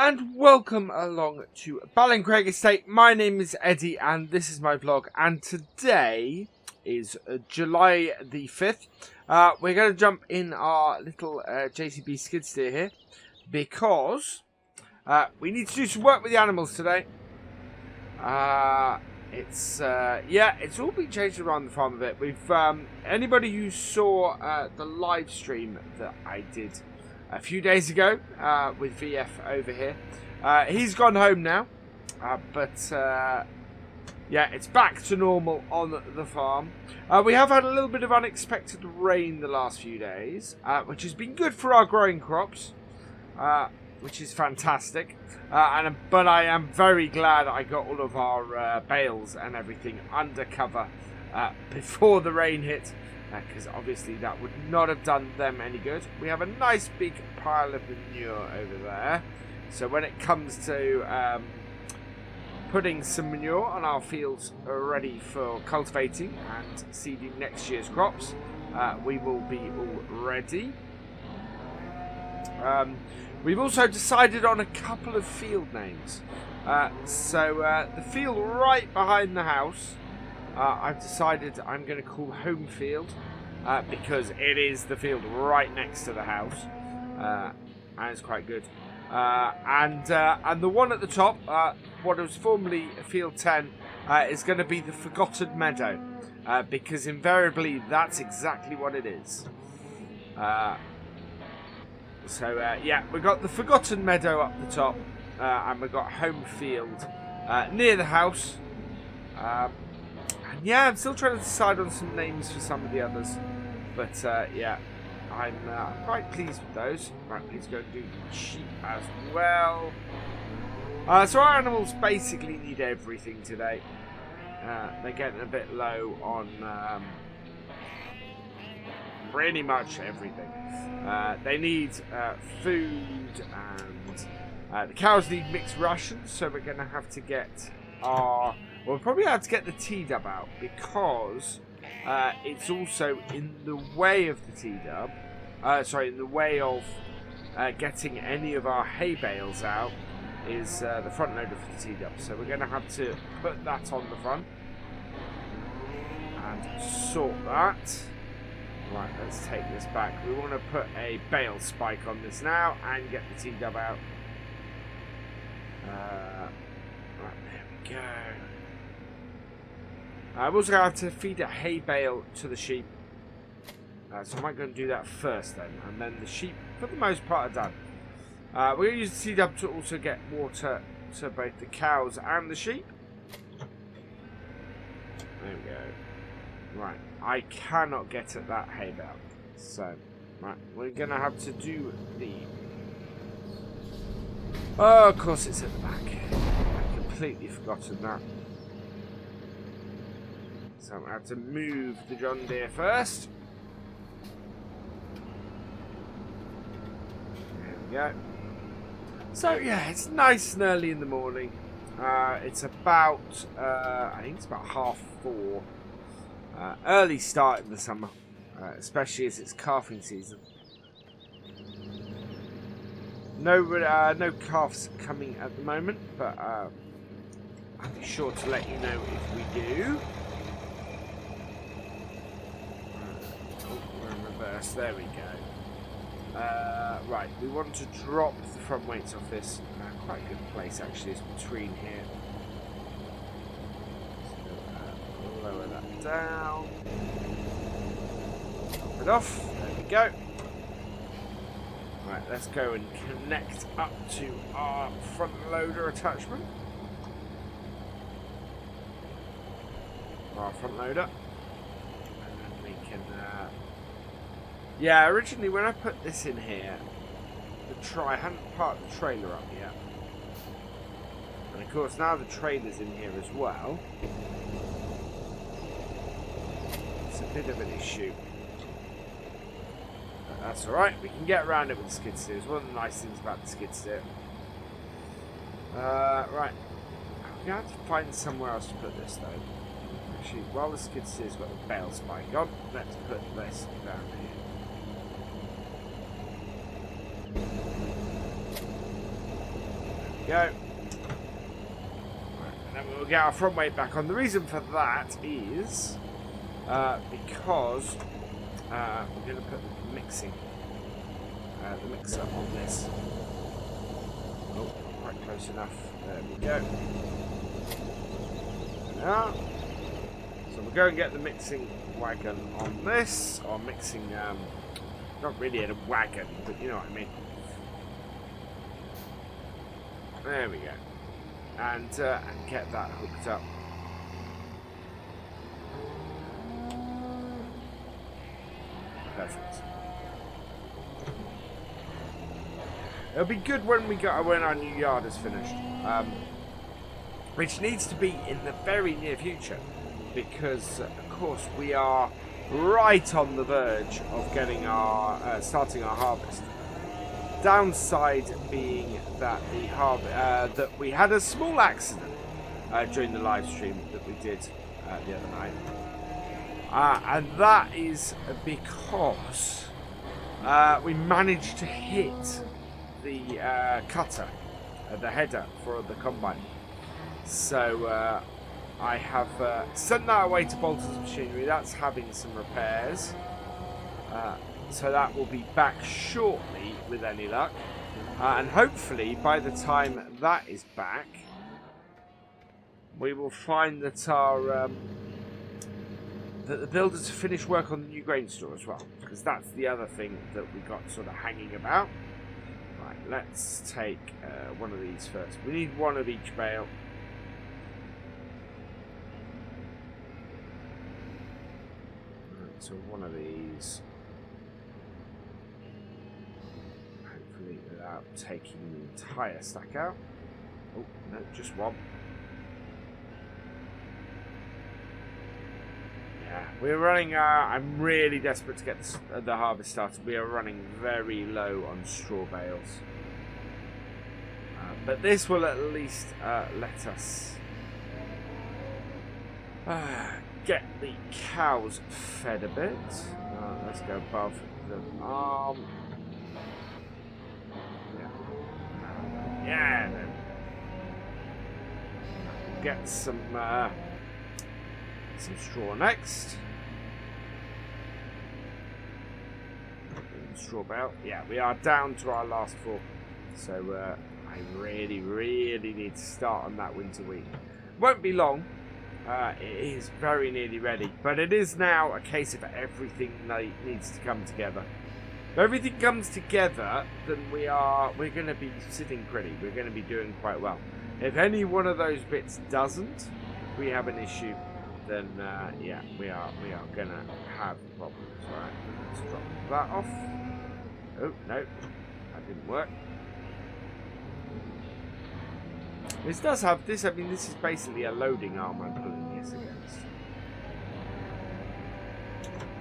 and welcome along to BallinCraig Estate. My name is Eddie and this is my vlog, and today is July the 5th. We're going to jump in our little JCB skid steer here because we need to do some work with the animals today. It's all been changed around the farm a bit. We've anybody who saw the live stream that I did a few days ago with VF over here, he's gone home now, yeah, it's back to normal on the farm. We have had a little bit of unexpected rain the last few days, which has been good for our growing crops, which is fantastic. But I am very glad I got all of our bales and everything under cover before the rain hit, because obviously that would not have done them any good. We have a nice big pile of manure over there, so when it comes to putting some manure on our fields ready for cultivating and seeding next year's crops, we will be all ready. We've also decided on a couple of field names. The field right behind the house, I've decided I'm going to call Home Field, because it is the field right next to the house, and it's quite good. And the one at the top, what was formerly Field 10, is going to be the Forgotten Meadow, because invariably that's exactly what it is. Yeah, we've got the Forgotten Meadow up the top, and we've got Home Field near the house. And yeah, I'm still trying to decide on some names for some of the others. But yeah, I'm quite pleased with those. Right, let's go and do sheep as well. So our animals basically need everything today. They're getting a bit low on pretty much everything. They need food, and the cows need mixed rations, so we're going to have to get we'll probably have to get the T-dub out, because it's also in the way of the T-dub, in the way of getting any of our hay bales out, is the front loader for the T-dub. So we're going to have to put that on the front and sort that. Right, let's take this back. We want to put a bale spike on this now and get the T-dub out. Right, there we go. I'm also going to have to feed a hay bale to the sheep. So I might go and do that first then. And then the sheep, for the most part, are done. We're going to use the T-dub to also get water to both the cows and the sheep. There we go. Right, I cannot get at that hay bale. So, right, we're going to have to do the... Oh, of course it's at the back. I've completely forgotten that. So I have to move the John Deere first. There we go. So yeah, it's nice and early in the morning. It's about, I think it's about 4:30. Early start in the summer, especially as it's calving season. No calves coming at the moment, but I'll be sure to let you know if we do. We're in reverse. There we go. Right, we want to drop the front weights off this. Quite a good place actually is between here. So, lower that down. Top it off. There we go. Right, let's go and connect up to our front loader attachment. Our front loader. Yeah, originally when I put this in here, I hadn't parked the trailer up yet. And of course now the trailer's in here as well. It's a bit of an issue. But that's alright, we can get around it with the skid steer. It's one of the nice things about the skid steer. Right. I'm going to have to find somewhere else to put this though. Actually, while the skid steer's got the bale spike on, let's put this down here. we go. And then we'll get our front weight back on. The reason for that is because we're going to put the mixer on this. Oh, quite close enough. There we go. Now, so we'll go and get the mixing wagon on this, or mixing, not really a wagon, but you know what I mean. There we go. And get that hooked up. Perfect. It'll be good when our new yard is finished, which needs to be in the very near future, because of course we are right on the verge of getting our starting our harvest. Downside being that that we had a small accident during the live stream that we did the other night. And that is because we managed to hit the cutter, the header for the combine. So I have sent that away to Bolton's Machinery. That's having some repairs. So that will be back shortly with any luck. And hopefully by the time that is back, we will find that our... that the builders have finished work on the new grain store as well, because that's the other thing that we got sort of hanging about. Right, let's take one of these first. We need one of each bale. Right, so one of these. Hopefully without taking the entire stack out. Oh, no, just one. We're running, I'm really desperate to get the harvest started. We are running very low on straw bales. But this will at least let us get the cows fed a bit. Let's go above the arm. Yeah. Then get some straw next. Straw bale. Yeah, we are down to our last 4. So I really need to start on that winter wheat. Won't be long. It is very nearly ready. But it is now a case of everything needs to come together. If everything comes together, then we're going to be sitting pretty. We're going to be doing quite well. If any one of those bits doesn't, we have an issue. Then yeah, we are gonna have problems. Right, let's drop that off. Oh no, that didn't work. This does have this. I mean, this is basically a loading arm I'm pulling this against.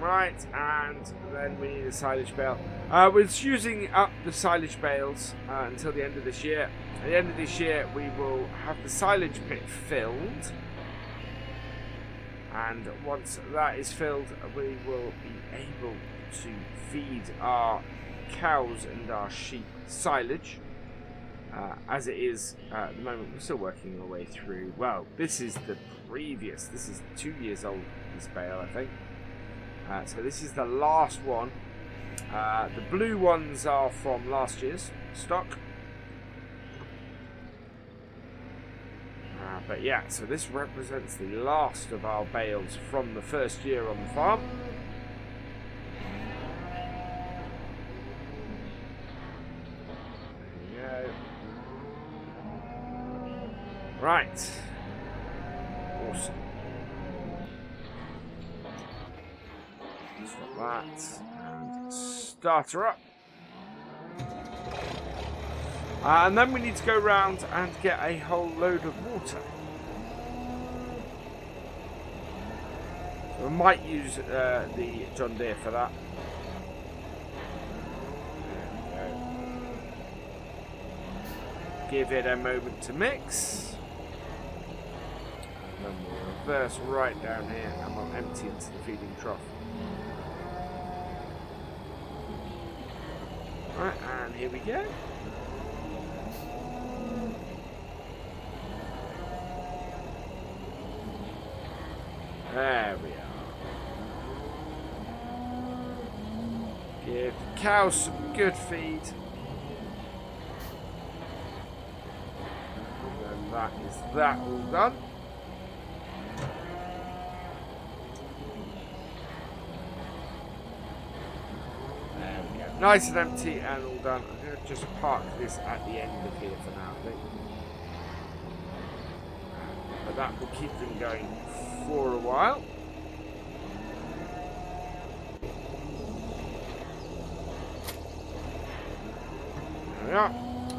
Right, and then we need a silage bale. We're using up the silage bales until the end of this year. At the end of this year, we will have the silage pit filled. And once that is filled, we will be able to feed our cows and our sheep silage. As it is at the moment, we're still working our way through. Well, this is the previous. This is 2 years old, this bale, I think. So this is the last one. The blue ones are from last year's stock. But yeah, so this represents the last of our bales from the first year on the farm. There we go. Right. Awesome. Stop that. And start her up. And then we need to go round and get a whole load of water. So we might use the John Deere for that. There we go. Give it a moment to mix. And then we'll reverse right down here and we'll empty into the feeding trough. Right, and here we go. There we are. Give the cows some good feed. And that is that all done. There we go. Nice and empty and all done. I'm going to just park this at the end of here for now, I think. But that will keep them going for a while. There we are.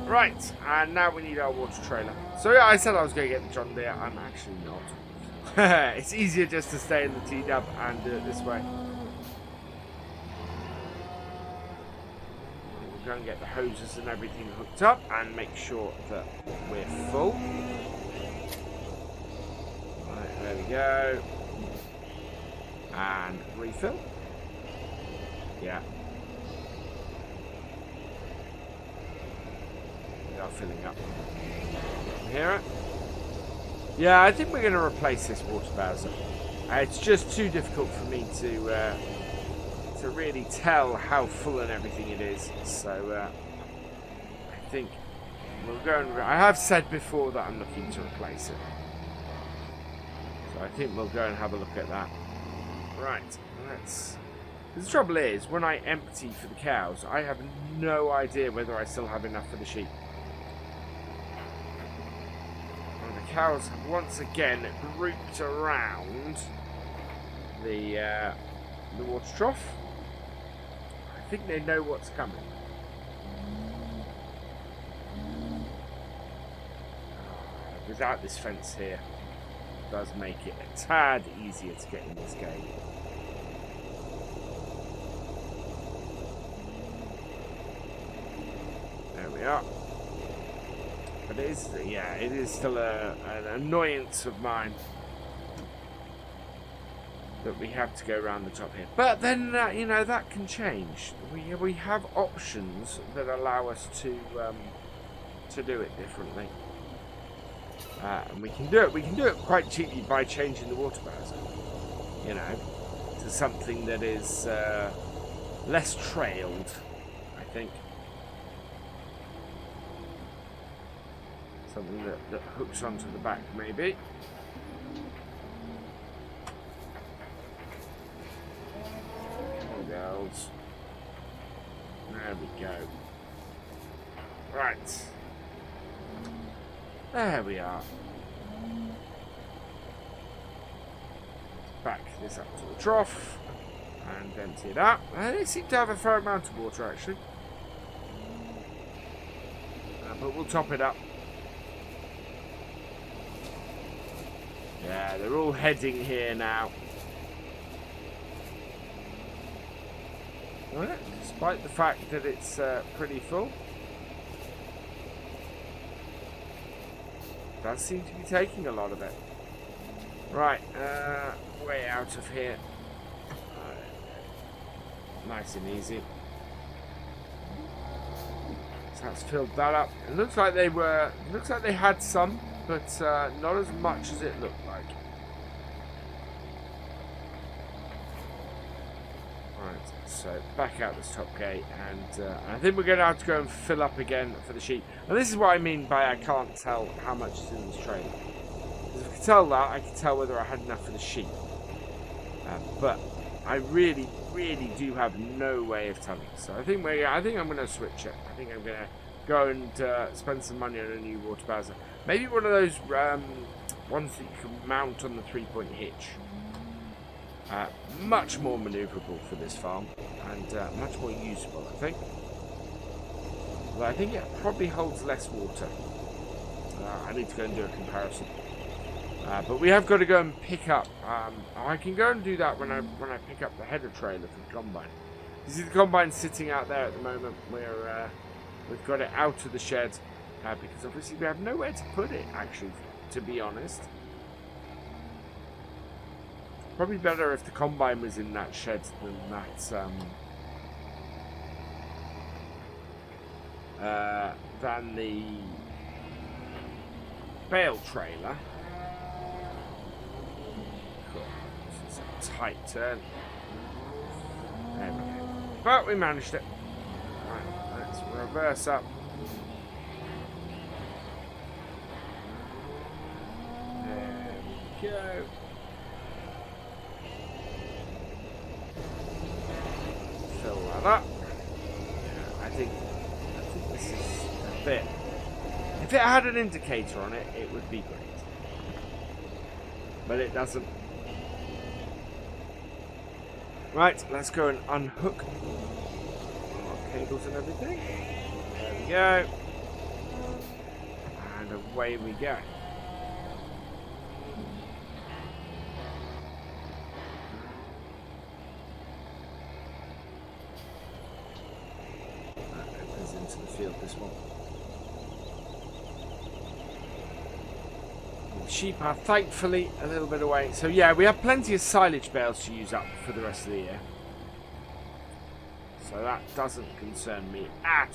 Right, and now we need our water trailer. So yeah, I said I was going to get the John Deere. I'm actually not. It's easier just to stay in the T-dub and do it this way. We'll go and get the hoses and everything hooked up and make sure that we're full. Right, there we go. And refill. Yeah. We are filling up. You hear it? Yeah, I think we're going to replace this water bowser. It's just too difficult for me to really tell how full and everything it is. So I think we'll go and... I have said before that I'm looking to replace it. So I think we'll go and have a look at that. Right, let's... The trouble is, when I empty for the cows, I have no idea whether I still have enough for the sheep. And the cows have once again grouped around the water trough. I think they know what's coming. Without this fence here, it does make it a tad easier to get in this game. There we are. But it is, yeah, it is still an annoyance of mine that we have to go around the top here. But then, you know, that can change. We have options that allow us to do it differently. And we can do it. We can do it quite cheaply by changing the water bowser, you know, to something that is less trailed, I think. Something that hooks onto the back, maybe. Girls. There we go. Right. There we are. Back this up to the trough and empty it out. They seem to have a fair amount of water actually. But we'll top it up. Yeah, they're all heading here now. Well, despite the fact that it's pretty full. Does seem to be taking a lot of it. Right, way out of here. Nice and easy. So that's filled that up. It looks like they were. It looks like they had some, but not as much as it looked like. Right, so back out this top gate, and I think we're going to have to go and fill up again for the sheep. And this is what I mean by I can't tell how much is in this trailer. Because if I could tell that, I could tell whether I had enough for the sheep. But I really do have no way of telling. So I think I'm going to switch it. I think I'm going to go and spend some money on a new water bowser. Maybe one of those ones that you can mount on the 3-point hitch. Much more manoeuvrable for this farm and much more usable, I think. But I think it probably holds less water. I need to go and do a comparison. But we have got to go and pick up. I can go and do that when I pick up the header trailer for the combine. You see the combine sitting out there at the moment. We've got it out of the shed because obviously we have nowhere to put it. Actually, to be honest. Probably better if the combine was in that shed than that than the bale trailer. Cool. tight turn. There we go. But we managed it. Right, let's reverse up. There we go. Fill that up. I think this is a bit. If it had an indicator on it, it would be great. But it doesn't. Right, let's go and unhook our cables and everything. There we go. And away we go. That opens into the field, this one. Sheep are thankfully a little bit away. So yeah, we have plenty of silage bales to use up for the rest of the year. So that doesn't concern me at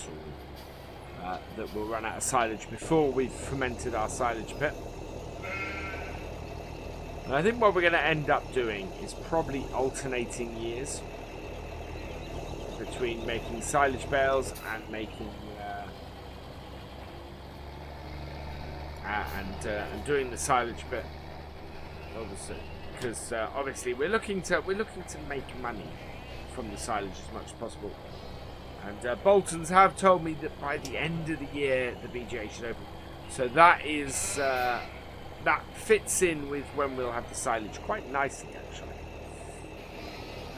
all. That we'll run out of silage before we've fermented our silage pit. And I think what we're going to end up doing is probably alternating years between making silage bales and making and doing the silage bit, obviously, because obviously we're looking to make money from the silage as much as possible. And Bolton's have told me that by the end of the year the BGA should open, so that is that fits in with when we'll have the silage quite nicely, actually.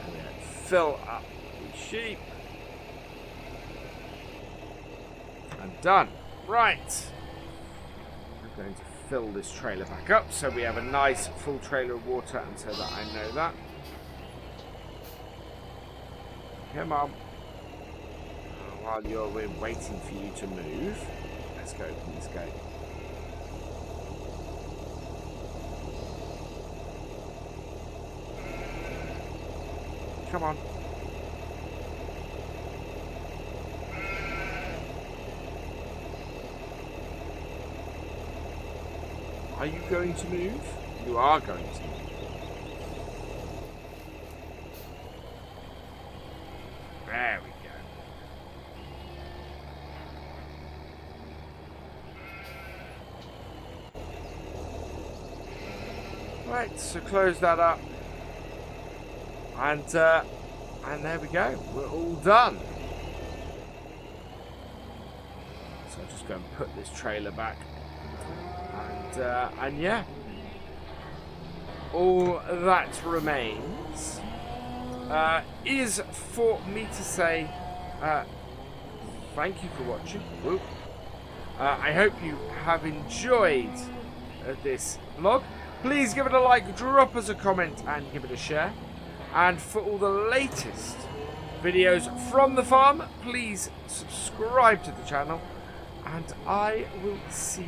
And then fill up the sheep and done. Right. Going to fill this trailer back up so we have a nice full trailer of water, and so that I know that. Come on. While we're waiting for you to move, let's go, please go. Come on. Are you going to move? You are going to move. There we go. Right, so close that up. And there we go. We're all done. So I'll just go and put this trailer back. And yeah, all that remains is for me to say thank you for watching. I hope you have enjoyed this vlog. Please give it a like, drop us a comment, and give it a share. And for all the latest videos from the farm, please subscribe to the channel, and I will see